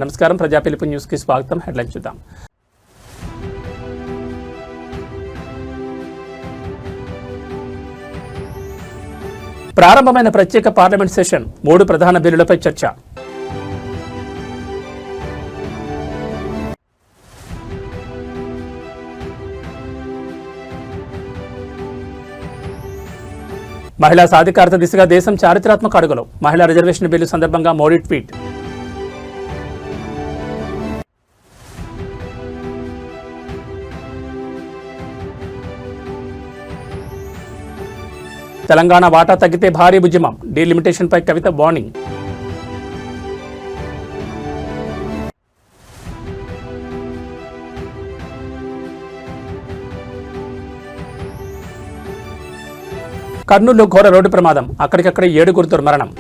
నమస్కారం, ప్రజా పిలుపు న్యూస్ కి స్వాగతం. హెడ్లైన్ చూద్దాం. ప్రారంభమైన ప్రత్యేక పార్లమెంట్ సెషన్, 3 ప్రధాన బిల్లులపై చర్చ. మహిళా సాధికారత దిశగా దేశం చారిత్రాత్మక అడుగులు, మహిళా రిజర్వేషన్ బిల్లు సందర్భంగా మోడీ ట్వీట్. తెలంగాణ వాటా తగ్గితే భారీ ఉద్యమం, డీలిమిటేషన్పై కవిత వార్నింగ్. కర్నూలులో ఘోర రోడ్డు ప్రమాదం, అక్కడికక్కడ 7 దుర్మరణం.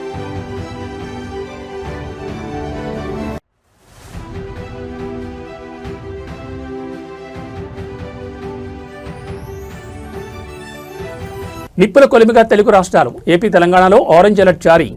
నిప్పుల కొలిమిగా తెలుగు రాష్ట్రాలు, ఏపీ తెలంగాణలో ఆరెంజ్ అలర్ట్ జారీ.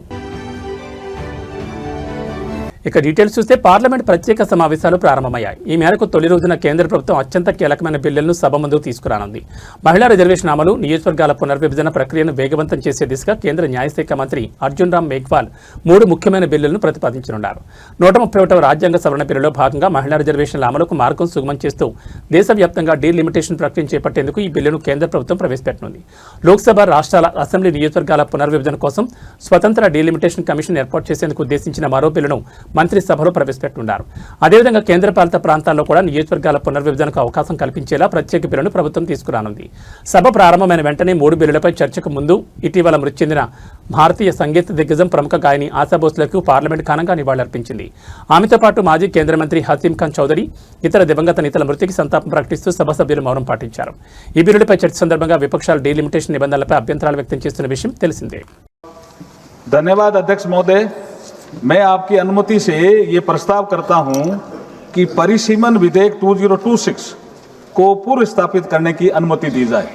ఇక డీటెయిల్స్ చూస్తే పార్లమెంట్ ప్రత్యేక సమావేశాలు ప్రారంభమయ్యాయి. ఈ మేరకు తొలి రోజున కేంద్ర ప్రభుత్వం అత్యంత కీలకమైన బిల్లులను సభ ముందుకు తీసుకురానుంది. మహిళా రిజర్వేషన్ అమలు, నియోజకవర్గాల పునర్విభజన ప్రక్రియను వేగవంతం చేసే దిశగా కేంద్ర న్యాయశాఖ మంత్రి అర్జున్ రామ్ మేఘ్వాల్ 3 ముఖ్యమైన బిల్లులను ప్రతిపాదించనున్నారు. 131వ రాజ్యాంగ సవరణ బిల్లులో భాగంగా మహిళా రిజర్వేషన్ల అమలుకు మార్గం సుగమం చేస్తూ దేశవ్యాప్తంగా డీలిమిటేషన్ ప్రక్రియను చేపట్టేందుకు ఈ బిల్లును కేంద్ర ప్రభుత్వం ప్రవేశపెట్టనుంది. లోక్సభ, రాష్ట్రాల, అసెంబ్లీ నియోజకవర్గాల పునర్విభజన కోసం స్వతంత్ర డీలిమిటేషన్ కమిషన్ ఏర్పాటు చేసేందుకు ఉద్దేశించిన మరో బిల్లును మంత్రి సభలో ప్రవేశపెట్టున్నారు. అదేవిధంగా కేంద్రపాలిత ప్రాంతాల్లో కూడా నియోజకవర్గాల పునర్విభజనకు అవకాశం కల్పించేలా ప్రత్యేక బిల్లును ప్రభుత్వం తీసుకురానుంది. సభ ప్రారంభమైన వెంటనే 3 బిల్లులపై చర్చకు ముందు ఇటీవల మృతి చెందిన భారతీయ సంగీత దిగ్గజం ప్రముఖ గాయని ఆశా భోస్లేకు పార్లమెంట్ ఘనంగా నివాళులర్పించింది. ఆమెతో పాటు మాజీ కేంద్ర మంత్రి హసీం ఖాన్ చౌదరి, ఇతర దివంగత నేతల మృతికి సంతాపం ప్రకటిస్తూ సభ సభ్యులు మౌనం పాటించారు. ఈ బిల్లులపై చర్చ సందర్భంగా విపక్షాలు డీలిమిటేషన్ నిబంధనలపై అభ్యంతరాలు వ్యక్తం చేస్తున్న విషయం తెలిసిందే. ధన్యవాదాలు అధ్యక్ష మహోదయ. मैं आपकी अनुमति से ये प्रस्ताव करता हूं कि परिसीमन विधेयक 2026 को पूर्व स्थापित करने की अनुमति दी जाए.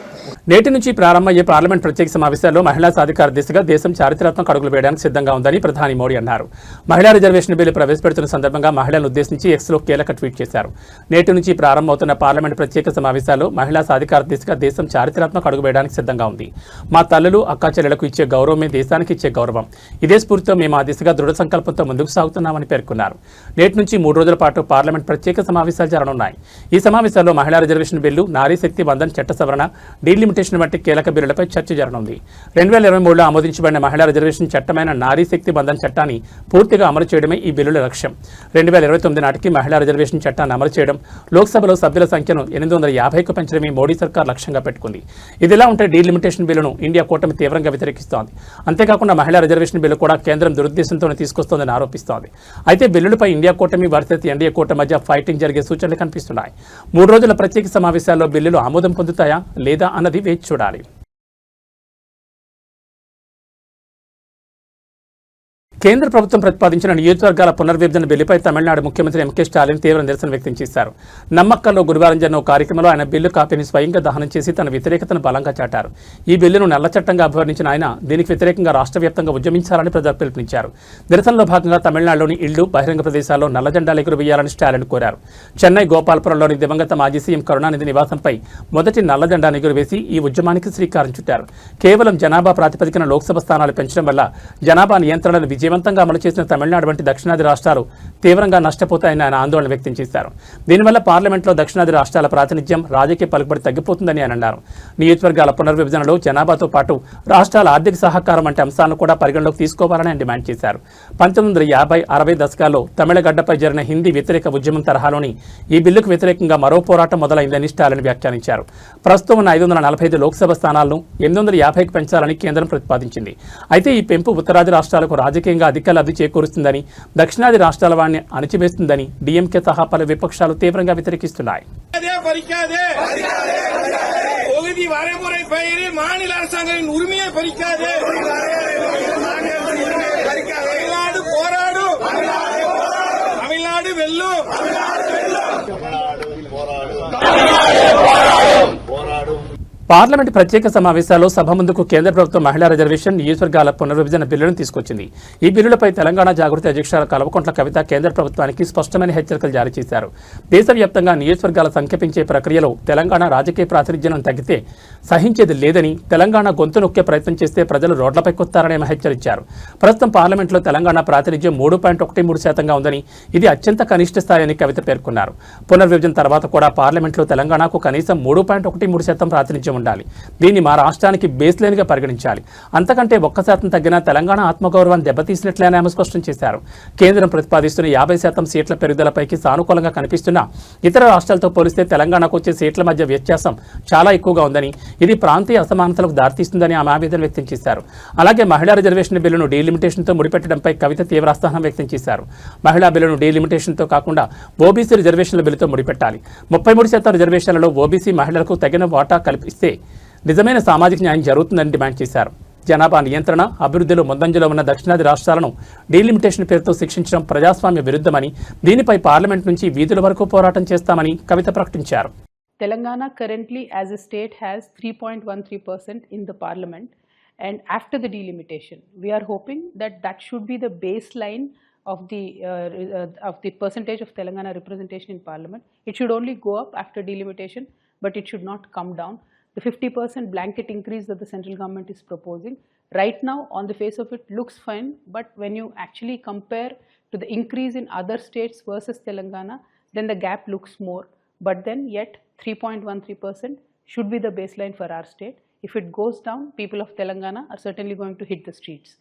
నేటి నుంచి ప్రారంభమయ్యే పార్లమెంట్ ప్రత్యేక సమావేశాల్లో మహిళా సాధికార దిశగా దేశం చారిత్రాత్మక అడుగులు వేయడానికి సిద్ధంగా ఉందని ప్రధాని మోడీ అన్నారు. మహిళా రిజర్వేషన్ బిల్లు ప్రవేశపెడుతున్న సందర్భంగా మహిళలను ఉద్దేశించి ఎక్స్లో కీలక ట్వీట్ చేశారు. నేటి నుంచి ప్రారంభమవుతున్న పార్లమెంట్ ప్రత్యేక సమావేశాల్లో మహిళా సాధికార దిశగా దేశం చారిత్రాత్మక అడుగు వేయడానికి సిద్ధంగా ఉంది. మా తల్లులు, అక్కా చెల్లెలకు ఇచ్చే గౌరవమే దేశానికి ఇచ్చే గౌరవం. ఇదే స్ఫూర్తితో మేము ఆ దిశగా దృఢ సంకల్పంతో ముందుకు సాగుతున్నామని పేర్కొన్నారు. నేటి నుంచి 3 రోజుల పాటు పార్లమెంట్ ప్రత్యేక సమావేశాలు జరగనున్నాయి. ఈ సమావేశాల్లో మహిళా రిజర్వేషన్ బిల్లు, నారీ శక్తి వందన్ చట్ట సవరణ, డీలిమిటేషన్ వంటి కీలక బిల్లులపై చర్చ జరగనుంది. 2023లో ఆమోదించబడిన మహిళా రిజర్వేషన్ చట్టమైన నారీ శక్తి బంధన్ చట్టాన్ని పూర్తిగా అమలు చేయడమే ఈ బిల్లుల లక్ష్యం. 2029 నాటికి మహిళా రిజర్వేషన్ చట్టాన్ని అమలు చేయడం, లోక్సభలో సభ్యుల సంఖ్యను 850కు పెంచడమే మోడీ సర్కార్ లక్ష్యంగా పెట్టుకుంది. ఇదిలా ఉంటే డీలిమిటేషన్ బిల్లును ఇండియా కూటమి తీవ్రంగా వ్యతిరేకిస్తోంది. అంతేకాకుండా మహిళా రిజర్వేషన్ బిల్లు కూడా కేంద్రం దురుద్దేశంతోనే తీసుకొస్తోందని ఆరోపిస్తోంది. అయితే బిల్లులపై ఇండియా కూటమి వర్సెస్ ఎన్డీఏ కూటమి మధ్య ఫైటింగ్ జరిగే సూచనలు కనిపిస్తున్నాయి. 3 రోజుల ప్రత్యేక సమావేశాల్లో బిల్లులు ఆమోదం పొందుతాయా లేదా అన్నది వేచి చూడాలి. కేంద్ర ప్రభుత్వం ప్రతిపాదించిన నియోజకవర్గాల పునర్విభజన బిల్లుపై తమిళనాడు ముఖ్యమంత్రి ఎంకే స్టాలిన్ తీవ్ర నిరసన వ్యక్తం చేశారు. నమ్మక్కల్లో గురువారం జరిగిన ఓ కార్యక్రమంలో ఆయన బిల్లు కాపీని స్వయంగా దహనం చేసి తన వ్యతిరేకతను బలంగా చాటారు. ఈ బిల్లును నల్ల చట్టంగా అభివర్ణించిన ఆయన దీనికి వ్యతిరేకంగా రాష్ట్ర వ్యాప్తంగా ఉద్యమించాలని ప్రజలకు పిలుపునిచ్చారు. నిరసనలో భాగంగా తమిళనాడులోని ఇళ్లు, బహిరంగ ప్రదేశాల్లో నల్ల జెండాలు ఎగురవేయాలని స్టాలిన్ కోరారు. చెన్నై గోపాలపురంలోని దివంగత మాజీ సీఎం కరుణానిధి నివాసంపై మొదటి నల్ల జెండాను ఎగురవేసి ఈ ఉద్యమానికి శ్రీకారం చుట్టారు. కేవలం జనాభా ప్రాతిపదికన లోక్సభ స్థానాలు పెంచడం వల్ల జనాభా నియంత్రణను విజయవంతంగా అమలు చేసిన తమిళనాడు వంటి దక్షిణాది రాష్ట్రాలు తీవ్రంగా నష్టపోతాయని ఆయన ఆందోళన వ్యక్తం చేశారు. దీనివల్ల పార్లమెంట్లో దక్షిణాది రాష్ట్రాల ప్రాతినిధ్యం, రాజకీయ పలుకుబడి తగ్గిపోతుందని ఆయన అన్నారు. నియోజకవర్గాల పునర్విభజనలో జనాభాతో పాటు రాష్ట్రాల ఆర్థిక సహకారం వంటి అంశాలను కూడా పరిగణలోకి తీసుకోవాలని ఆయన డిమాండ్ చేశారు. 1950, 60 దశకాల్లో తమిళగడ్డపై జరిగిన హిందీ వ్యతిరేక ఉద్యమం తరహాలోని ఈ బిల్లుకు వ్యతిరేకంగా మరో పోరాటం మొదలైందని స్టాలిన్ వ్యాఖ్యానించారు. ప్రస్తుతం ఉన్న 545 లోక్సభ స్థానాలను 850కి పెంచాలని కేంద్రం ప్రతిపాదించింది. అయితే ఈ పెంపు ఉత్తరాది రాష్ట్రాలకు రాజకీయంగా అధిక లబ్ధి చేకూరుస్తుందని, దక్షిణాది రాష్ట్రాల వారిని అణచివేస్తుందని డీఎంకే సహా పలు విపక్షాలు తీవ్రంగా వ్యతిరేకిస్తున్నాయి. పార్లమెంట్ ప్రత్యేక సమావేశాల్లో సభ ముందుకు కేంద్ర ప్రభుత్వం మహిళా రిజర్వేషన్ నియోజకవర్గాల పునర్విభజన బిల్లును తీసుకొచ్చింది. ఈ బిల్లులపై తెలంగాణ జాగృతి అధ్యక్షురాలు కల్వకుంట్ల కవిత కేంద్ర ప్రభుత్వానికి స్పష్టమైన హెచ్చరికలు జారీ చేశారు. దేశవ్యాప్తంగా నియోజకవర్గాల సంఖ్య పెంచే ప్రక్రియలో తెలంగాణ రాజకీయ ప్రాతినిధ్యం తగ్గితే సహించేది లేదని, తెలంగాణ గొంతు నొక్కే ప్రయత్నం చేస్తే ప్రజలు రోడ్లపైకొస్తారని హెచ్చరించారు. ప్రస్తుతం పార్లమెంట్లో తెలంగాణ ప్రాతినిధ్యం 3.13% ఉందని, ఇది అత్యంత కనిష్ట స్థాయి అని కవిత పేర్కొన్నారు. పునర్విభజన తర్వాత కూడా పార్లమెంట్లో తెలంగాణకు కనీసం 3.13% ప్రాతినిధ్యం ఉండాలి. దీన్ని మా రాష్ట్రానికి బేస్ లైన్గా పరిగణించాలి. అంతకంటే 1% తగ్గినా తెలంగాణ ఆత్మగౌరవాన్ని దెబ్బతీసినట్లేని ఆమె స్పష్టం చేశారు. కేంద్రం ప్రతిపాదిస్తున్న 50% సీట్ల పెరుగుదలపైకి సానుకూలంగా కనిపిస్తున్నా ఇతర రాష్ట్రాలతో పోలిస్తే తెలంగాణకు వచ్చే సీట్ల మధ్య వ్యత్యాసం చాలా ఎక్కువగా ఉందని, ఇది ప్రాంతీయ అసమానతలకు దారితీస్తుందని ఆమె ఆవేదన వ్యక్తం చేశారు. అలాగే మహిళా రిజర్వేషన్ బిల్లును డీలిమిటేషన్తో ముడిపెట్టడంపై కవిత తీవ్ర అసహనం వ్యక్తం చేశారు. మహిళా బిల్లును డీలిమిటేషన్తో కాకుండా ఓబీసీ రిజర్వేషన్ల బిల్లుతో ముడిపెట్టాలి. 33% రిజర్వేషన్లలో ఓబీసీ మహిళలకు తగిన వాటా కల్పిస్తే నిజమైన సామాజిక న్యాయం జరుగుతుందని డిమాండ్ చేశారు. జనాభా నియంత్రణ, అభివృద్ధిలో ముందంజలో ఉన్న దక్షిణాది రాష్ట్రాలను డీలిమిటేషన్ పేరుతో శిక్షించడం ప్రజాస్వామ్య విరుద్ధమని, దీనిపై పార్లమెంట్ నుంచి వీధుల వరకు పోరాటం చేస్తామని కవిత ప్రకటించారు. Telangana currently as a state has 3.13% in the parliament, and after the delimitation we are hoping that that should be the baseline of the percentage of Telangana representation in parliament. It should only go up after delimitation, but it should not come down. The 50% blanket increase that the central government is proposing right now on the face of it looks fine, but when you actually compare to the increase in other states versus Telangana, then the gap looks more. But then yet 3.13% should be the baseline for our state. If it goes down, people of Telangana are certainly going to hit the streets.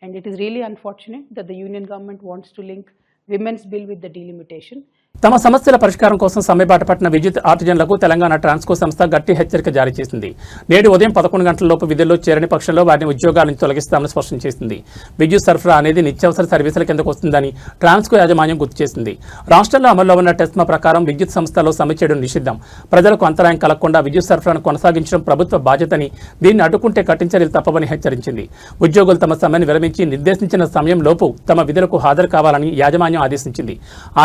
And it is really unfortunate that the union government wants to link women's bill with the delimitation. తమ సమస్యల పరిష్కారం కోసం సమ్మెబాట పట్టిన విద్యుత్ ఆర్టిజన్లకు తెలంగాణ ట్రాన్స్కో సంస్థ గట్టి హెచ్చరిక జారీ చేసింది. నేడు ఉదయం 11 గంటలలోపు విధుల్లో చేరని పక్షంలో వారిని ఉద్యోగాల నుంచి తొలగిస్తామని స్పష్టం చేసింది. విద్యుత్ సరఫరా అనేది నిత్యావసర సర్వీసుల కిందకు వస్తుందని ట్రాన్స్కో యాజమాన్యం గుర్తు చేసింది. రాష్ట్రంలో అమల్లో ఉన్న టెస్మా ప్రకారం విద్యుత్ సంస్థలో సమ్మె చేయడం నిషిద్ధం. ప్రజలకు అంతరాయం కలగకుండా విద్యుత్ సరఫరాను కొనసాగించడం ప్రభుత్వ బాధ్యతని, దీన్ని అడ్డుకుంటే కఠిన చర్యలు తప్పవని హెచ్చరించింది. ఉద్యోగులు తమ సమ్మెను విరమించి నిర్దేశించిన సమయంలోపు తమ విధులకు హాజరు కావాలని యాజమాన్యం ఆదేశించింది.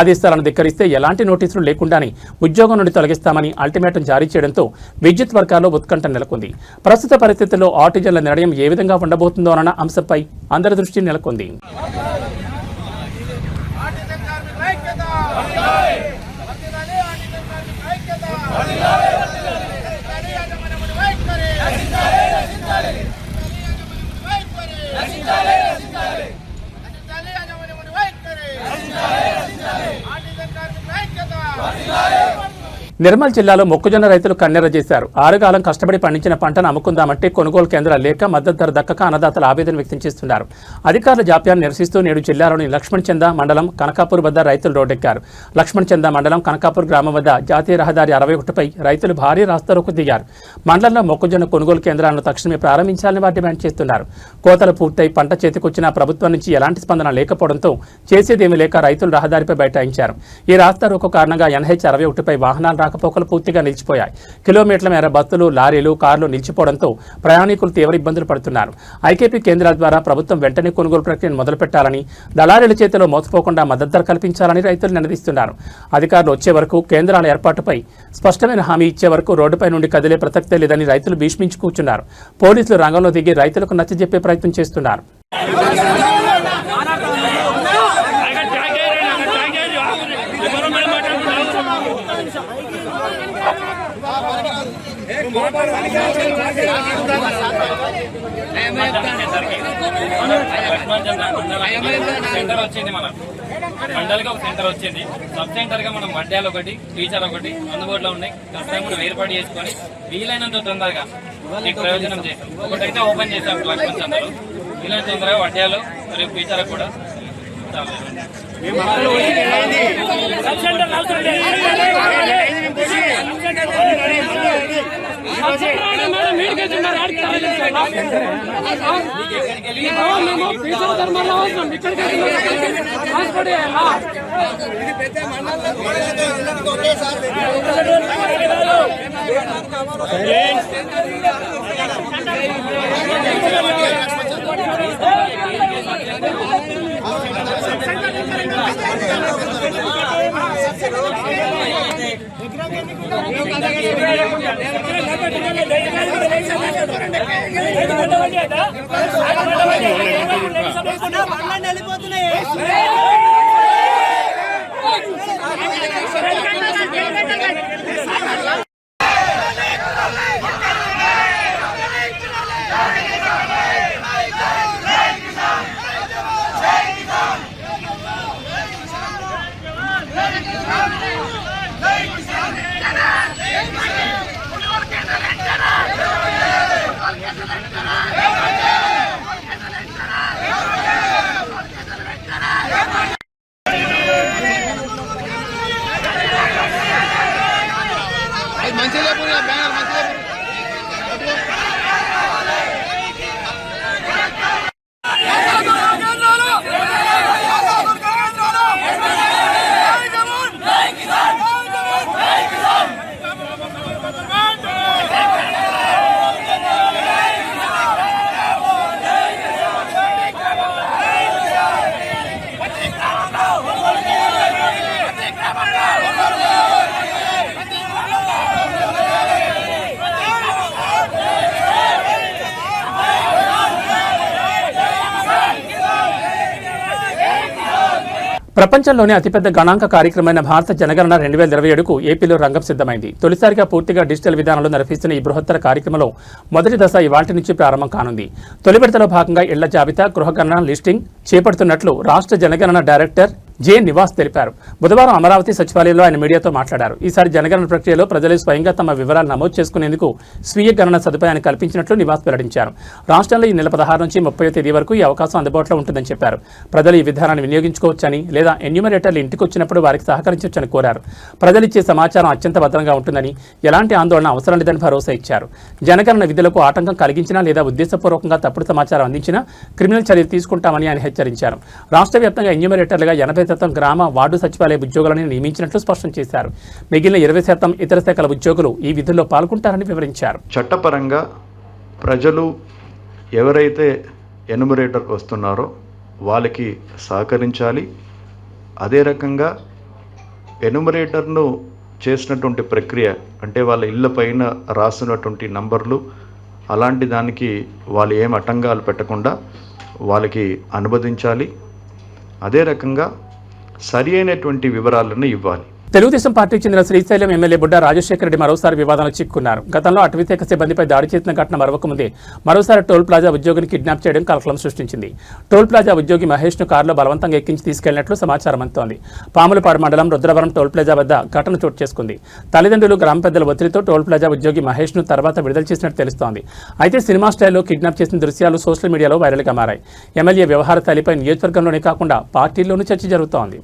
ఆదేశాలను ధిక్కరిస్తే ఎలాంటి నోటీసులు లేకుండానే ఉద్యోగం నుండి తొలగిస్తామని అల్టిమేటం జారీ చేయడంతో విద్యుత్ వర్గాల్లో ఉత్కంఠ నెలకొంది. ప్రస్తుత పరిస్థితుల్లో ఆర్టిజన్ల నిర్ణయం ఏ విధంగా ఉండబోతుందో అన్న అంశంపై అందరి దృష్టి నెలకొంది. నిర్మల్ జిల్లాలో మొక్కజొన్న రైతులు కన్నెర చేశారు. ఆరుగాలం కష్టపడి పండించిన పంటను అమ్ముకుందామంటే కొనుగోలు కేంద్రాలు లేక, మద్దతు ధర దక్కక అన్నదాతలు ఆవేదన వ్యక్తం చేస్తున్నారు. అధికారుల జాప్యాన్ని నిరసిస్తూ నేడు జిల్లాలోని లక్ష్మణ్ చంద మండలం కనకాపూర్ వద్ద రైతులు రోడ్డెక్కారు. లక్ష్మణ్ చంద మండలం కనకాపూర్ గ్రామం వద్ద జాతీయ రహదారి 61పై రైతులు భారీ రాస్తారోకు దిగారు. మండలంలో మొక్కజొన్న కొనుగోలు కేంద్రాలను తక్షణమే ప్రారంభించాలని వారు డిమాండ్ చేస్తున్నారు. కోతలు పూర్తయి పంట చేతికొచ్చిన ప్రభుత్వం నుంచి ఎలాంటి స్పందన లేకపోవడంతో చేసేదేమీ లేక రైతులు రహదారిపై బైఠాయించారు. ఈ రాస్తారోకు కారణంగా NH 61పై వాహనాలు రాకపోకలు పూర్తిగా నిలిచిపోయాయి. కిలోమీటర్ల మేర బస్సులు, లారీలు, కార్లు నిలిచిపోవడంతో ప్రయాణికులు తీవ్ర ఇబ్బందులు పడుతున్నారు. ఐకేపీ కేంద్రాల ద్వారా ప్రభుత్వం వెంటనే కొనుగోలు ప్రక్రియను మొదలుపెట్టాలని, దళారీల చేతిలో మోసపోకుండా మద్దతు ధర కల్పించాలని రైతులు నినదిస్తున్నారు. అధికారులు వచ్చే వరకు, కేంద్రాల ఏర్పాటుపై స్పష్టమైన హామీ ఇచ్చే వరకు రోడ్డుపై నుండి కదిలే ప్రసక్తే లేదని రైతులు భీష్మించి కూర్చున్నారు. పోలీసులు రంగంలో దిగి రైతులకు నచ్చజెప్పే ప్రయత్నం చేస్తున్నారు. సెంటర్ వచ్చింది, మన మండలిగా ఒక సెంటర్ వచ్చింది. సబ్ సెంటర్ గా మనం వడ్డాలు ఒకటి, టీచర్ ఒకటి అందుబాటులో ఉన్నాయి. ఖచ్చితంగా కూడా ఏర్పాటు చేసుకొని వీలైనంత తొందరగా మీకు ప్రయోజనం చేస్తాం. ఒకటైతే ఓపెన్ చేస్తాం లక్ష్మణ్ చంద్రలో, వీలైనంత తొందరగా వడ్డాలు రేపు టీచర్ కూడా Gracias. ప్రపంచంలోనే అతిపెద్ద గణాంక కార్యక్రమమైన భారత జనగణన 2027కు ఏపీలో రంగం సిద్ధమైంది. తొలిసారిగా పూర్తిగా డిజిటల్ విధానంలో నిర్వహిస్తున్న ఈ బృహత్తర కార్యక్రమంలో మొదటి దశ ఇవాల్టి నుంచి ప్రారంభం కానుంది. తొలి విడతలో భాగంగా ఇళ్ల జాబితా, గృహగణన లిస్టింగ్ చేపడుతున్నట్లు రాష్ట్ర జనగణన డైరెక్టర్ జె నివాస్ తెలిపారు. బుధవారం అమరావతి సచివాలయంలో ఆయన మీడియాతో మాట్లాడారు. ఈసారి జనగణన ప్రక్రియలో ప్రజలు స్వయంగా తమ వివరాలు నమోదు చేసుకునేందుకు స్వీయ గణన సదుపాయాన్ని కల్పించినట్లు నివాస్ వెల్లడించారు. రాష్ట్రంలో ఈ నెల 16 నుంచి 30వ తేదీ వరకు ఈ అవకాశం అందుబాటులో ఉంటుందని చెప్పారు. ప్రజలు ఈ విధానాన్ని వినియోగించుకోవచ్చని లేదా ఎన్యూమరేటర్లు ఇంటికి వచ్చినప్పుడు వారికి సహకరించవచ్చని కోరారు. ప్రజలు ఇచ్చే సమాచారం అత్యంత భద్రంగా ఉంటుందని, ఎలాంటి ఆందోళన అవసరం లేదని భరోసా ఇచ్చారు. జనగణన విధులకు ఆటంకం కలిగించినా లేదా ఉద్దేశపూర్వకంగా తప్పుడు సమాచారం అందించినా క్రిమినల్ చర్యలు తీసుకుంటామని ఆయన హెచ్చరించారు. రాష్ట్ర వ్యాప్తంగా ఎన్యూమరేటర్లుగా 80% గ్రామ వార్డు సచివాలయ ఉద్యోగులను నియమించినట్లు స్పష్టం చేశారు. మిగిలిన 20% ఇతర శాఖల ఉద్యోగులు ఈ విధుల్లో పాల్గొంటారని వివరించారు. చట్టపరంగా ప్రజలు ఎవరైతే ఎన్యూమరేటర్కి వస్తున్నారో వాళ్ళకి సహకరించాలి. అదే రకంగా ఎన్యూమరేటర్ను చేసినటువంటి ప్రక్రియ అంటే వాళ్ళ ఇళ్ళ పైన రాసినటువంటి నంబర్లు అలాంటి దానికి వాళ్ళు ఏం ఆటంకాలు పెట్టకుండా వాళ్ళకి అనువదించాలి. అదే రకంగా సరి అయినటువంటి వివరాలను ఇవ్వాలి. తెలుగుదేశం పార్టీకి చెందిన శ్రీశైలం ఎమ్మెల్యే బుడ్డా రాజశేఖర రెడ్డి మరోసారి వివాదంలో చిక్కుకున్నారు. గతంలో అటవీశాఖ సిబ్బందిపై దాడి చేసిన ఘటన మరవకముందే మరోసారి టోల్ ప్లాజా ఉద్యోగిని కిడ్నాప్ చేయడం కలకలం సృష్టించింది. టోల్ ప్లాజా ఉద్యోగి మహేష్ను కారులో బలవంతంగా ఎక్కించి తీసుకెళ్లినట్లు సమాచారం అందుతోంది. పాములపాడు మండలం రుద్రవరం టోల్ ప్లాజా వద్ద ఘటన చోటు చేసుకుంది. తల్లిదండ్రులు, గ్రామ పెద్దల ఒత్తిడితో టోల్ ప్లాజా ఉద్యోగి మహేష్ను తర్వాత విడుదల చేసినట్టు తెలుస్తోంది. అయితే సినిమా స్టైల్లో కిడ్నాప్ చేసిన దృశ్యాలు సోషల్ మీడియాలో వైరల్గా మారాయి. ఎమ్మెల్యే వ్యవహార తల్లిపై నియోజకవర్గంలోనే కాకుండా పార్టీల్లోనూ చర్చ జరుగుతోంది.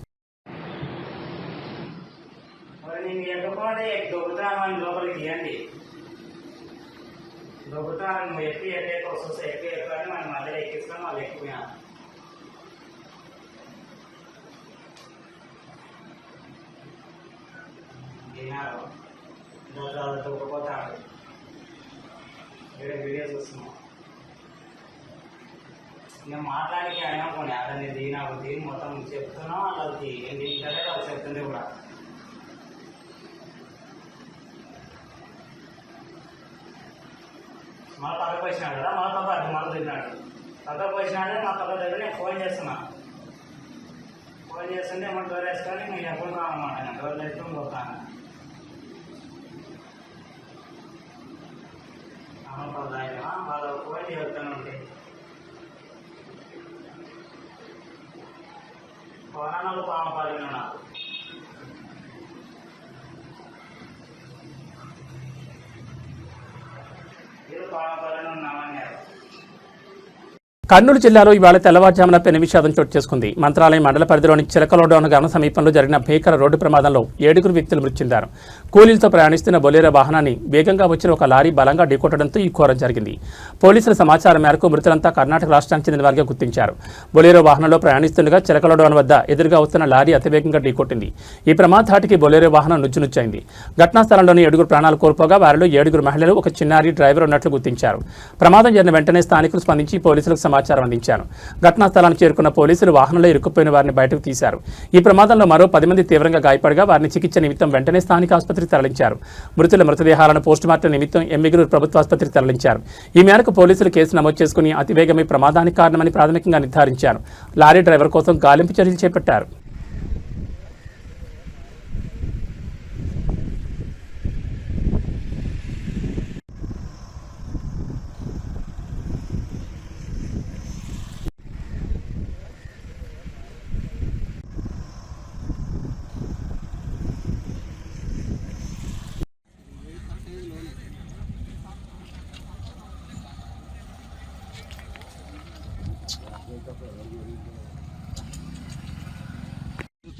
వీడియో చూస్తున్నాం. నేను మాట్లాడికి అనుకోండి అతన్ని దీని మొత్తం చెప్తున్నాం. వాళ్ళకి ఏంటి వాళ్ళు చెప్తుంది కూడా మన పక్కకు వచ్చినాడు కదా, మన పక్క అది మన తిన్నాడు. పక్కకు వచ్చినాడే మా పక్క దగ్గర నేను ఫోన్ చేస్తున్నా. ఫోన్ చేస్తుంటే మన డోర్ వేసుకొని నేను ఎప్పుడు కావాలన్నమాట. నేను డోర్ వేసుకొని పోతాను. వాళ్ళు ఫోన్ చేస్తాను ఉంటే పవనాలు పామపాలిన నాకు ఇది పామపాలన ఉన్నామన్నారు. కర్నూలు జిల్లాలో ఇవాళ తెల్లవారుజామున పెను విషాదం చోటు చేసుకుంది. మంత్రాలయం మండల పరిధిలోని చిలకలోడౌన్ గ్రామ సమీపంలో జరిగిన భీకర రోడ్డు ప్రమాదంలో 7 వ్యక్తులు మృతి చెందారు. కూలీలతో ప్రయాణిస్తున్న బొలేరో వాహనాన్ని వేగంగా వచ్చిన ఒక లారీ బలంగా ఢీకొట్టడంతో ఈ ఘోరం జరిగింది. పోలీసుల సమాచారం మేరకు మృతులంతా కర్ణాటక రాష్ట్రానికి చెందిన వారిగా గుర్తించారు. బొలేరో వాహనంలో ప్రయాణిస్తుండగా చిలకలోడౌన్ వద్ద ఎదురుగా వస్తున్న లారీ అతివేగంగా ఢీకొట్టింది. ఈ ప్రమాదానికి బొలేరో వాహనం నుజ్జునుచ్చైంది. ఘటనా స్థలంలోని 7 ప్రాణాలు కోల్పోగా వారిలో 7 మహిళలు, ఒక చిన్నారి, డ్రైవర్ ఉన్నట్లు గుర్తించారు. ప్రమాదం జరిగిన వెంటనే స్థానికులు స్పందించి పోలీసులకు సమాచారం అందించాను. ఘటనా స్థలానికి చేరుకున్న పోలీసులు వాహనంలో ఇరుక్కుపోయిన వారిని బయటకు తీశారు. ఈ ప్రమాదంలో మరో 10 మంది తీవ్రంగా గాయపడగా వారిని చికిత్స నిమిత్తం వెంటనే స్థానిక ఆసుపత్రికి తరలించారు. మృతుల మృతదేహాలను పోస్టుమార్టం నిమిత్తం ఎమ్మిగనూరు ప్రభుత్వ ఆసుపత్రికి తరలించారు. ఈ మేరకు పోలీసులు కేసు నమోదు చేసుకుని అతివేగమే ప్రమాదానికి కారణమని ప్రాథమికంగా నిర్ధారించారు. లారీ డ్రైవర్ కోసం గాలింపు చర్యలు చేపట్టారు.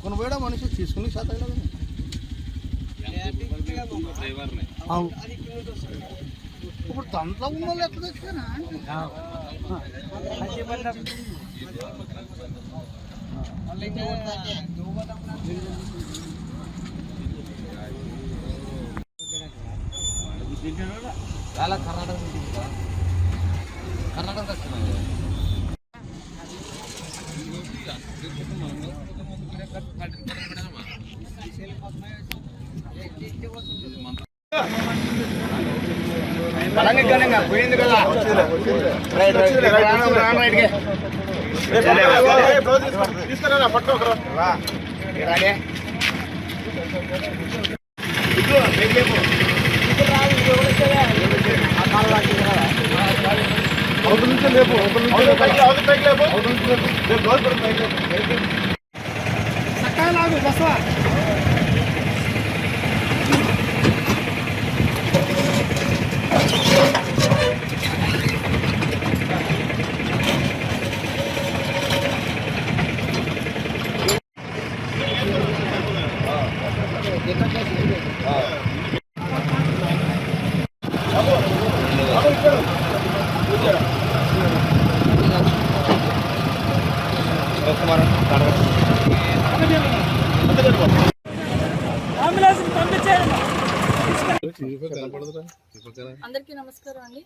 కొనబోయడా మనిషి తీసుకుని శాతం ఇప్పుడు దాంట్లో ఉన్న వాళ్ళు ఎట్లా తెచ్చారా చాలా కర్ణాటక పోయింది కదా తీసుకురా పట్టు సకాలాగు బస్వా అందరికీ నమస్కారం అండి.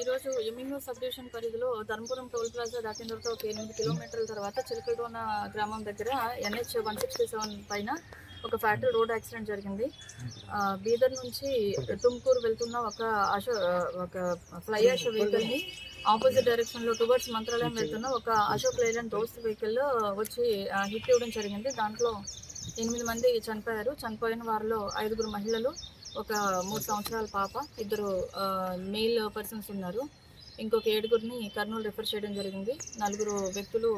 ఈరోజు ఎమ్మిగనూరు సబ్ డివిజన్ పరిధిలో ధర్మపురం టోల్ ప్లాజా దాటిన తర్వాత ఒక 8 కిలోమీటర్ల తర్వాత చిలకలటోన గ్రామం దగ్గర NH 167 పైన ఒక ఫ్యాటల్ రోడ్ యాక్సిడెంట్ జరిగింది. బీదర్ నుంచి తుమ్కూరు వెళ్తున్న ఒక ఫ్లై యాష్ వెహికల్ని ఆపోజిట్ డైరెక్షన్లో టువర్డ్స్ మంత్రాలయం వెళ్తున్న ఒక అశోక్ లైలాండ్ దోస్త్ వెహికల్లో వచ్చి హిట్ ఇవ్వడం జరిగింది. దాంట్లో 8 మంది చనిపోయారు. చనిపోయిన వారిలో 5 మహిళలు, ఒక 3 సంవత్సరాల పాప, 2 మేల్ పర్సన్స్ ఉన్నారు. ఇంకొక 7 కర్నూలు రిఫర్ చేయడం జరిగింది. 4 వ్యక్తులు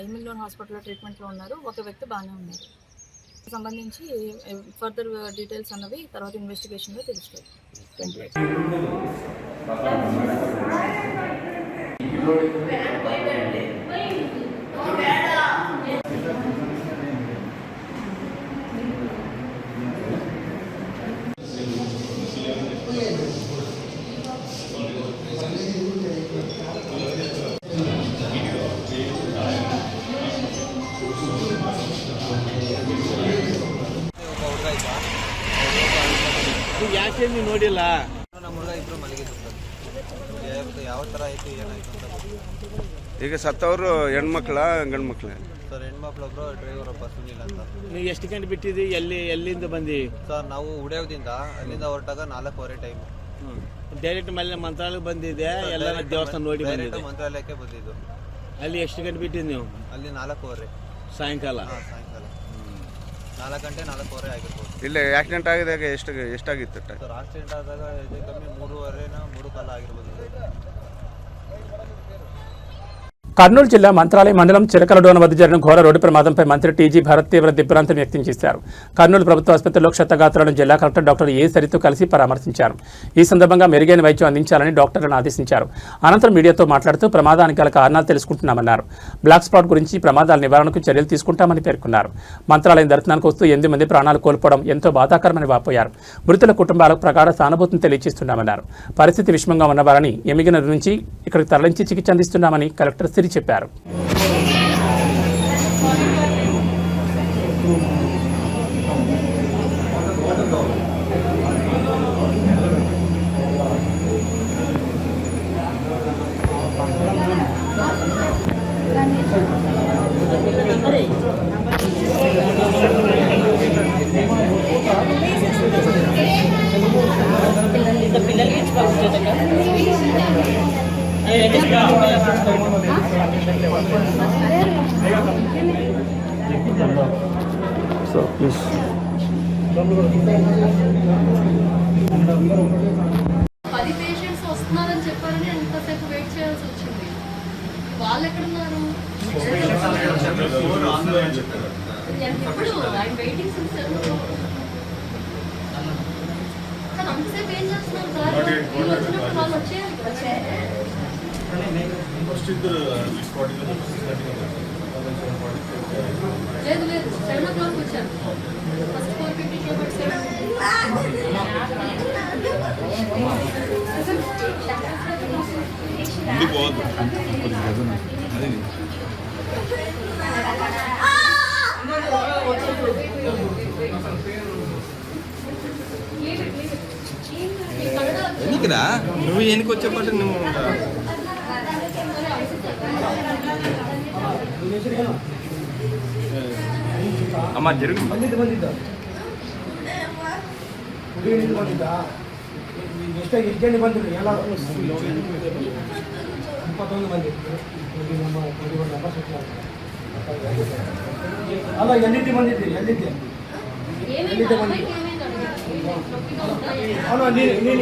ఎమ్మిగనూరు హాస్పిటల్లో ట్రీట్మెంట్లో ఉన్నారు. ఒక వ్యక్తి బాగానే ఉన్నారు. సంబంధించి ఫర్దర్ డీటెయిల్స్ అన్నవి తర్వాత ఇన్వెస్టిగేషన్లో తెలుస్తాయి. Thank you. ಯಾಕೆ ನೀವು ನೋಡಿಲ್ಲ? ನಮ್ಮ ಹುಡುಗ ಇಬ್ಬರು ಮಲಗಿದ್ರು ಯಾವ ಥರ ಆಯಿತು ಏನಾಯಿತು ಅಂತ. ಈಗ ಸತ್ತವರು ಹೆಣ್ಮಕ್ಳ ಗಂಡು ಮಕ್ಳ? ಸರ್ ಹೆಣ್ಮಕ್ಳೊಬ್ರು ಡ್ರೈವರ್ ಒಬ್ಬ ಸುನಿಲ್ ಅಂತ. ನೀವು ಎಷ್ಟು ಗಂಟೆ ಬಿಟ್ಟಿದ್ರಿ? ಎಲ್ಲಿಂದ ಬಂದಿ? ಸರ್ ನಾವು ಉಡ್ಯಾವದಿಂದ ಅಲ್ಲಿಂದ ಹೊರಟಾಗ 4:15 ಟೈಮ್. ಡೈರೆಕ್ಟ್ ಮೇಲೆ ಮಂತ್ರಾಲಯಕ್ಕೆ ಬಂದಿದ್ದೆ, ಎಲ್ಲ ದೇವಸ್ಥಾನ ನೋಡಿ ಬಂದಿದ್ದೆ. ಮಂತ್ರಾಲಯಕ್ಕೆ ಬಂದಿದ್ದು. ಅಲ್ಲಿ ಎಷ್ಟು ಗಂಟೆ ಬಿಟ್ಟಿದ್ದು ನೀವು? ಅಲ್ಲಿ 4:15 ಸಾಯಂಕಾಲ. ಸಾಯಂಕಾಲ 4 ಗಂಟೆ 4:15 ಆಗಿರ್ಬೋದು. ಇಲ್ಲಿ ಆಕ್ಸಿಡೆಂಟ್ ಆಗಿದಾಗ ಎಷ್ಟಾಗಿತ್ತು? ಸರ್ ಆಕ್ಸಿಡೆಂಟ್ ಆದಾಗ ಹೆಚ್ಚು ಕಮ್ಮಿ 3:15 3 ಆಗಿರ್ಬೋದು. కర్నూలు జిల్లా మంత్రాలయం మండలం చిలకలడోన వద్ద జరిగిన ఘోర రోడ్డు ప్రమాదంపై మంత్రి టీజీ భరత్ తీవ్ర దిగ్భ్రాంతిని వ్యక్తం చేశారు. కర్నూలు ప్రభుత్వ ఆసుపత్రిలో క్షతగాత్రులను జిల్లా కలెక్టర్ డాక్టర్ ఏ సరితో కలిసి పరామర్శించారు. ఈ సందర్భంగా మెరుగైన వైద్యం అందించాలని డాక్టర్లను ఆదేశించారు. అనంతరం మీడియాతో మాట్లాడుతూ ప్రమాదానికి గల కారణాలు తెలుసుకుంటున్నామన్నారు. బ్లాక్ స్పాట్ గురించి ప్రమాదాల నివారణకు చర్యలు తీసుకుంటామని పేర్కొన్నారు. మంత్రాలయం దర్శనానికి వస్తూ 8 మంది ప్రాణాలు కోల్పోవడం ఎంతో బాధాకరమని వాపోయారు. మృతుల కుటుంబాలకు ప్రగాఢ సానుభూతిని తెలియజేస్తున్నామన్నారు. పరిస్థితి విషమంగా ఉన్నవారని ఎమ్మిగనూరు నుంచి ఇక్కడికి తరలించి చికిత్స అందిస్తున్నామని కలెక్టర్ సిరి చెప్పారు. So please. పది పేషెంట్స్ వస్తున్నారని చెప్పారని ఎంతసేపు వెయిట్ చేయాల్సి వచ్చింది. వాళ్ళు ఎక్కడున్నారు? ఎప్పుడు ఆయన వెయిటింగ్ కానీ అంతసేపు ఏం చేస్తున్నారు సార్? వీళ్ళు వచ్చినప్పుడు వాళ్ళు వచ్చేయాలి కదా. లేదు లేదు 7 o'clock వచ్చారు. First 4:50 but 7. ఎందుకురా నువ్వు ఎన్నికి వచ్చేపాటు నువ్వు అమ్మ జరుగు అలా ఎన్నింటి మంది ఎన్నింటి అలా నేను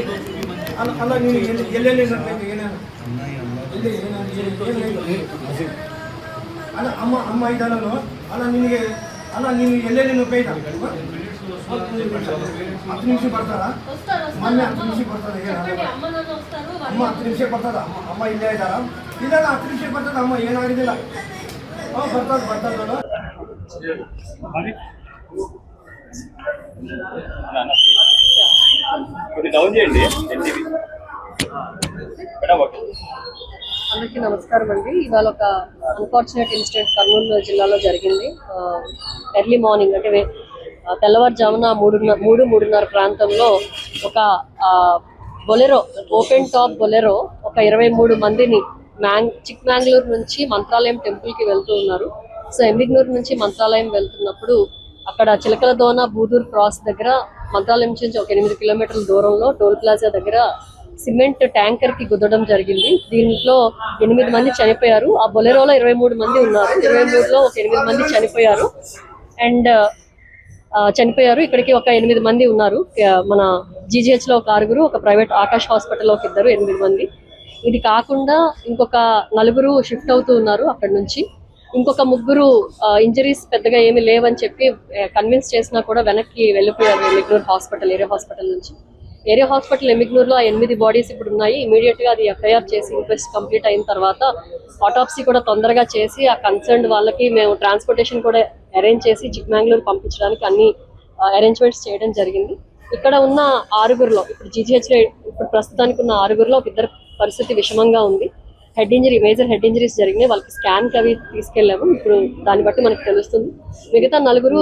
అలా అమ్మ ఐదాలలో అలా నేను వెళ్ళలేను పోయినా 10 నిమిషం పడతారా మళ్ళీ 10 నిమిషం పడుతుంది అమ్మ 10 నిమిషం పడుతుందా అమ్మ ఇల్లే అవుతారా ఇలా 10 నిమిషం పడుతుంది అమ్మ ఏనాడిదిలా పడతారు అందరికీ నమస్కారం అండి. ఇవాళ ఒక అన్ఫార్చునేట్ ఇన్సిడెంట్ కర్నూలు జిల్లాలో జరిగింది. ఎర్లీ మార్నింగ్ అంటే తెల్లవారుజామున 3:30 ప్రాంతంలో ఒక బొలెరో, ఓపెన్ టాప్ బొలెరో ఒక 23 మందిని చిక్మంగళూరు నుంచి మంత్రాలయం టెంపుల్కి వెళ్తూ ఉన్నారు. సో ఎమ్మిగ్నూరు నుంచి మంత్రాలయం వెళ్తున్నప్పుడు అక్కడ చిలకలదోన బూదూరు క్రాస్ దగ్గర మంత్రాలయం నుంచి ఒక 8 కిలోమీటర్ల దూరంలో టోల్ ప్లాజా దగ్గర సిమెంట్ ట్యాంకర్ కి గుద్దడం జరిగింది. దీంట్లో 8 మంది చనిపోయారు. ఆ బొలెరోలో 23 మంది ఉన్నారు. 23లో ఒక 8 మంది చనిపోయారు. అండ్ ఇక్కడికి ఒక 8 మంది ఉన్నారు. మన జీజీహెచ్ లో ఒక 6, ఒక ప్రైవేట్ ఆకాష్ హాస్పిటల్లో ఒక 2, 8 మంది. ఇది కాకుండా ఇంకొక 4 షిఫ్ట్ అవుతూ ఉన్నారు అక్కడ నుంచి. ఇంకొక 3 ఇంజరీస్ పెద్దగా ఏమీ లేవని చెప్పి కన్విన్స్ చేసినా కూడా వెనక్కి వెళ్ళిపోయారు ఎమ్మిగ్నూరు హాస్పిటల్, ఏరియా హాస్పిటల్ నుంచి. ఏరియా హాస్పిటల్ ఎమ్మిగ్నూరులో ఆ 8 బాడీస్ ఇప్పుడు ఉన్నాయి. ఇమీడియట్ గా అది ఎఫ్ఐఆర్ చేసి ఇన్క్వెస్ట్ కంప్లీట్ అయిన తర్వాత ఆటోప్సీ కూడా తొందరగా చేసి ఆ కన్సర్న్డ్ వాళ్ళకి మేము ట్రాన్స్పోర్టేషన్ కూడా అరేంజ్ చేసి చిక్మంగళూరు పంపించడానికి అన్ని అరేంజ్మెంట్స్ చేయడం జరిగింది. ఇక్కడ ఉన్న 6లో ఇప్పుడు జీజీహెచ్ లో ఇప్పుడు ప్రస్తుతానికి ఉన్న 6లో ఒక 2 పరిస్థితి విషమంగా ఉంది. Head injury, major head injuries జరిగినాయి. వాళ్ళకి స్కాన్ కి అవి తీసుకెళ్లాము. ఇప్పుడు దాన్ని బట్టి మనకు తెలుస్తుంది. మిగతా 4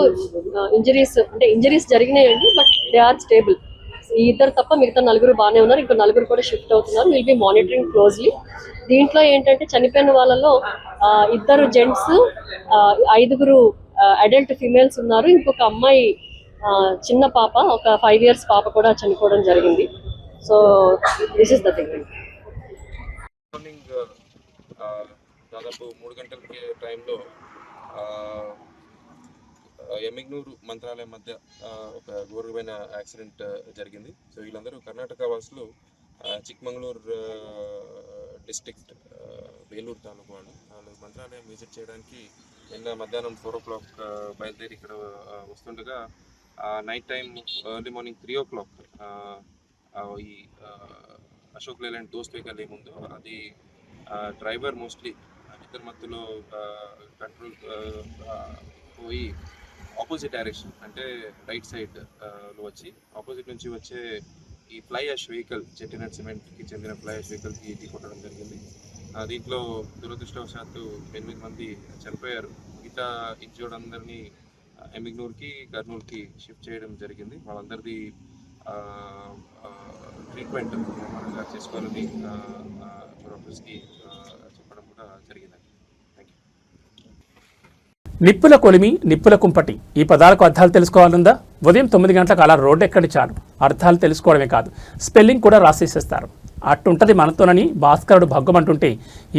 ఇంజరీస్ జరిగినాయండి, బట్ దే ఆర్ స్టేబుల్. ఈ 2 తప్ప మిగతా 4 బాగానే ఉన్నారు. ఇంకా 4 కూడా షిఫ్ట్ అవుతున్నారు. Will be monitoring closely. దీంట్లో ఏంటంటే చనిపోయిన వాళ్ళలో 2 జెంట్స్, 5 అడల్ట్ ఫీమేల్స్ ఉన్నారు. ఇంకొక అమ్మాయి చిన్న పాప, ఒక 5 years పాప కూడా చనిపోవడం జరిగింది. So this is the thing. Morning దాదాపు 3 గంటల టైంలో ఎమ్మిగ్నూరు మంత్రాలయం మధ్య ఒక ఘోరమైన యాక్సిడెంట్ జరిగింది. సో వీళ్ళందరూ కర్ణాటక వాసులు, చిక్మంగళూరు డిస్ట్రిక్ట్ వేలూరు తాలూకు వాళ్ళు మంత్రాలయం విజిట్ చేయడానికి నిన్న మధ్యాహ్నం 4 o'clock బయలుదేరి ఇక్కడ వస్తుండగా night time early morning 3 o'clock ఈ అశోక్ లేలాండ్ దోస్త్ వెహికల్ ఏముందో అది డ్రైవర్ మోస్ట్లీ ఇద్దరు మధ్యలో కంట్రోల్ పోయి ఆపోజిట్ డైరెక్షన్ అంటే రైట్ సైడ్ లో వచ్చి ఆపోజిట్ నుంచి వచ్చే ఈ ఫ్లై యాష్ వెహికల్, చెట్టినట్ సిమెంట్కి చెందిన ఫ్లై యాష్ వెహికల్కి ఢీకొట్టడం జరిగింది. దీంట్లో దురదృష్టవశాత్తు 8 మంది చనిపోయారు. మిగతా ఇంజూర్డ్ అందరినీ ఎమ్మిగ్నూరుకి, కర్నూలుకి షిఫ్ట్ చేయడం జరిగింది. వాళ్ళందరిది ట్రీట్మెంట్ చేసుకోవాలని డాక్టర్స్కి చెప్పడం కూడా జరిగిందండి. Thank you. నిప్పుల కొలిమి నిప్పుల కుంపటి ఈ పదాలకు అర్థాలు తెలుసుకోవాలందా? ఉదయం 9 గంటలకు అలా రోడ్డు ఎక్కడి చాలు అర్థాలు తెలుసుకోవడమే కాదు స్పెల్లింగ్ కూడా రాసేసేస్తారు. అట్టుంటది మనతోనని భాస్కరుడు భగ్గమంటుంటే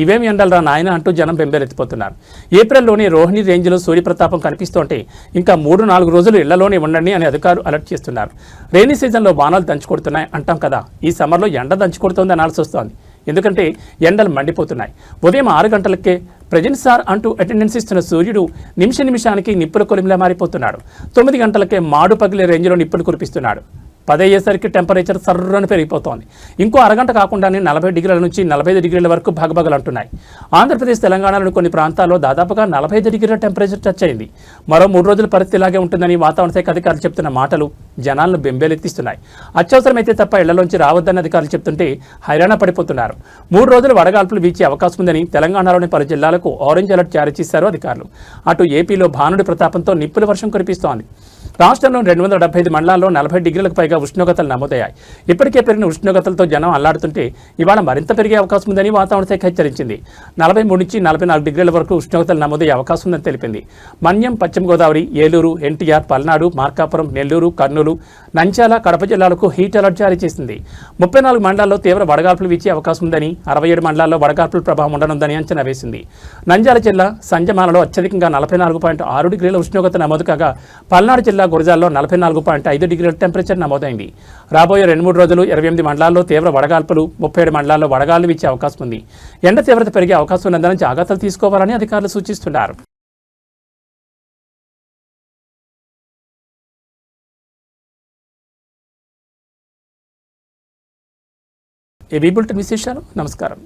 ఇవేమి ఎండలరా నాయన అంటూ జనం బెంబేలెత్తిపోతున్నారు. ఏప్రిల్లోనే రోహిణి రేంజ్లో సూర్యప్రతాపం కనిపిస్తుంటే ఇంకా 3-4 రోజులు ఇళ్లలోనే ఉండండి అని అధికారులు అలర్ట్ చేస్తున్నారు. రైనీ సీజన్లో వానాలు దంచుకొడుతున్నాయి అంటాం కదా, ఈ సమ్మర్లో ఎండ దంచుకొడుతోంది అనాల్సి వస్తోంది. ఎందుకంటే ఎండలు మండిపోతున్నాయి. ఉదయం 6 గంటలకే ప్రజెంట్ సార్ అంటూ అటెండెన్స్ ఇస్తున్న సూర్యుడు నిమిషానికి నిప్పుల కొలిమిలా మారిపోతున్నాడు. 9 గంటలకే మాడు పగిలే రేంజ్లో నిప్పులు కురిపిస్తున్నాడు. 10 అయ్యేసరికి టెంపరేచర్ సర్రను పెరిగిపోతోంది. ఇంకో అరగంట కాకుండానే 40 డిగ్రీల నుంచి 45 డిగ్రీల వరకు భగభగలంటున్నాయి. ఆంధ్రప్రదేశ్ తెలంగాణలోని కొన్ని ప్రాంతాల్లో దాదాపుగా 45 డిగ్రీల టెంపరేచర్ టచ్ అయింది. మరో 3 రోజుల పరిస్థితి ఇలాగే ఉంటుందని వాతావరణ శాఖ అధికారులు చెప్తున్న మాటలు జనాలను బెంబేలెత్తిస్తున్నాయి. అత్యవసరమైతే తప్ప ఇళ్లలోంచి రావద్దని అధికారులు చెప్తుంటే హైరాణ పడిపోతున్నారు. 3 రోజులు వడగాల్పులు వీచే అవకాశం ఉందని తెలంగాణలోని పలు జిల్లాలకు ఆరెంజ్ అలర్ట్ జారీ చేశారు అధికారులు. అటు ఏపీలో భానుడి ప్రతాపంతో నిప్పుల వర్షం కురిపిస్తోంది. రాష్ట్రంలో 275 మండలాల్లో 40 డిగ్రీలకు పైగా ఉష్ణోగ్రతలు నమోదయ్యాయి. ఇప్పటికే పెరిగిన ఉష్ణోగ్రతలతో జనం అల్లాడుతుంటే ఇవాళ మరింత పెరిగే అవకాశం ఉందని వాతావరణ శాఖ హెచ్చరించింది. 43 నుంచి 44 డిగ్రీల వరకు ఉష్ణోగ్రతలు నమోదయ్యే అవకాశం ఉందని తెలిపింది. మన్యం, పశ్చిమ గోదావరి, ఏలూరు, ఎన్టీఆర్, పల్నాడు, మార్కాపురం, నెల్లూరు, కర్నూలు, నంద్యాల, కడప జిల్లాలకు హీట్ అలర్ట్ జారీ చేసింది. 34 మండలాల్లో తీవ్ర వడగాల్పులు వీచే అవకాశం ఉందని, 67 మండలాల్లో వడగాల్పుల ప్రభావం ఉండనుందని అంచనా వేసింది. నంద్యాల జిల్లా సంజమాలలో అత్యధికంగా 44.6 డిగ్రీల ఉష్ణోగ్రత నమోదు కాగా పల్నాడు జిల్లా గురజాల్లో 44.5 డిగ్రీల టెంపరేచర్ నమోదైంది. రాబోయే 2-3 రోజులు 28 మండలాల్లో తీవ్ర వడగాల్పులు, 37 మండలాల్లో వడగాలు వీచే అవకాశం ఉంది. ఎండ తీవ్రత పెరిగే అవకాశం ఉన్నదని జాగ్రత్తలు తీసుకోవాలని అధికారులు సూచిస్తున్నారు. ఏబీ బులెటిన్ విశేషాలు. నమస్కారం.